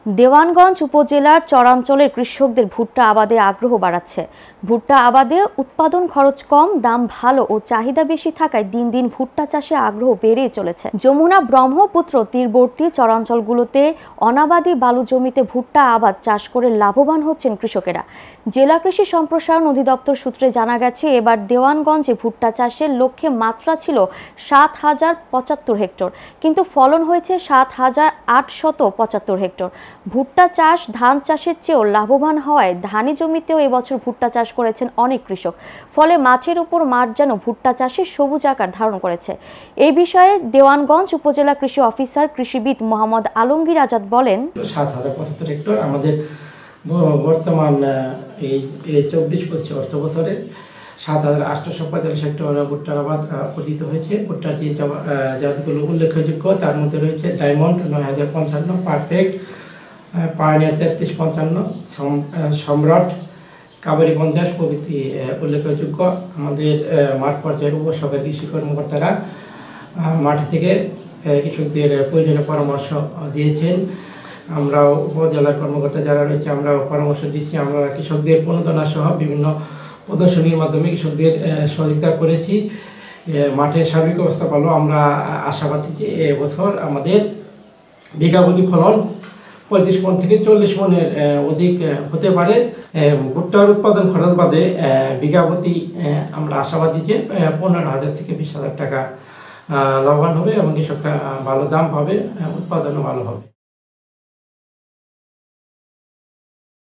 দেওয়ানগঞ্জ উপজেলার চরাঞ্চলের কৃষকদের ভুট্টা আবাদে আগ্রহ বাড়াচ্ছে। ভুট্টা আবাদে উৎপাদন খরচ কম, দাম ভালো ও চাহিদা বেশি থাকায় দিন দিন ভুট্টা চাষে আগ্রহ বেড়েই চলেছে। যমুনা ব্রহ্মপুত্র তীরবর্তী চরাঞ্চলগুলোতে অনাবাদি বালু জমিতে ভুট্টা আবাদ চাষ করে লাভবান হচ্ছেন কৃষকেরা। জেলা কৃষি সম্প্রসারণ অধিদপ্তর সূত্রে জানা গেছে, এবার দেওয়ানগঞ্জে ভুট্টা চাষের লক্ষ্যে মাত্রা ছিল ৭,০৭৫ হেক্টর, কিন্তু ফলন হয়েছে ৭,৮৭৫ হেক্টর। ভুট্টা চাষ ধান চাষের চেয়েও লাভবান হওয়ায় ধানি জমিতেও এবছর ভুট্টা চাষ করেছেন অনেক কৃষক। ফলে মাঠের উপর মাঠ যেন ভুট্টা চাষে সবুজ আকার ধারণ করেছে। এই বিষয়ে দেওয়ানগঞ্জ উপজেলা কৃষি অফিসার কৃষিবিদ মোহাম্মদ আলমগীর আজাদ বলেন, ৭,০৭৫ হেক্টর আমাদের বর্তমান এই ২৪-২৫ অর্থ বছরে ৭,৮৪৫ হেক্টর ভুট্টার আবাদ অর্জিত হয়েছে। ভুট্টার যে জাতগুলো উল্লেখযোগ্য তার মধ্যে রয়েছে ডায়মন্ড ৯,০৫৫, পারফেক্ট, পায়োনিয়ার ৩৩৫৫, সম্রাট, কাবেরী ৫০ প্রভৃতি উল্লেখযোগ্য। আমাদের মাঠ পর্যায়ের উপসহকারী কৃষি কর্মকর্তারা মাঠ থেকে কৃষকদের প্রয়োজনীয় পরামর্শ দিয়েছেন। আমরাও উপজেলার কর্মকর্তা যারা রয়েছে আমরাও পরামর্শ দিচ্ছি। আমরা কৃষকদের প্রণোদনা সহ বিভিন্ন প্রদর্শনীর মাধ্যমে কৃষকদের সহযোগিতা করেছি। মাঠের সার্বিক অবস্থা ভালো। আমরা আশাবাদী যে এবছর আমাদের বিঘাপ্রতি ফলন ৩৫ মণ থেকে ৪০ মণের অধিক হতে পারে। ভুট্টার উৎপাদন খরচ বাদে বিঘাপ্রতি আমরা আশাবাদী যে ১৫,০০০ থেকে ২০,০০০ টাকা লাভবান হবে এবং কৃষকরা ভালো দাম পাবে, উৎপাদনও ভালো হবে।